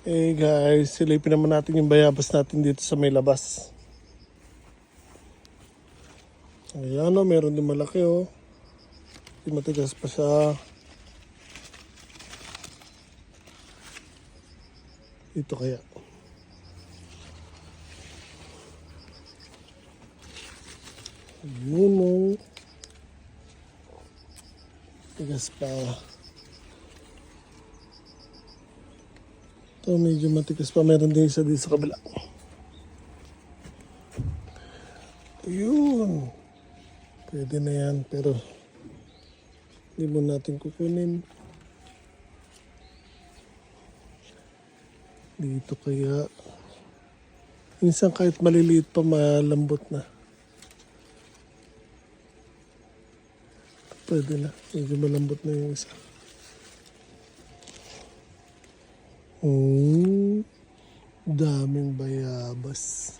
Hey guys, silipin naman natin yung bayabas natin dito sa may labas. Ayan o, meron din malaki o. Matigas pa siya. Dito kaya. Ayun o. Tigas pa. Ito medyo matigas pa. Meron din isa dito sa kabila. Ayun. Pwede na yan pero hindi mo natin kukunin. Dito kaya. Minsan kahit maliliit pa malambot na. Pwede na. Medyo malambot na yung isa. Daming bayabas.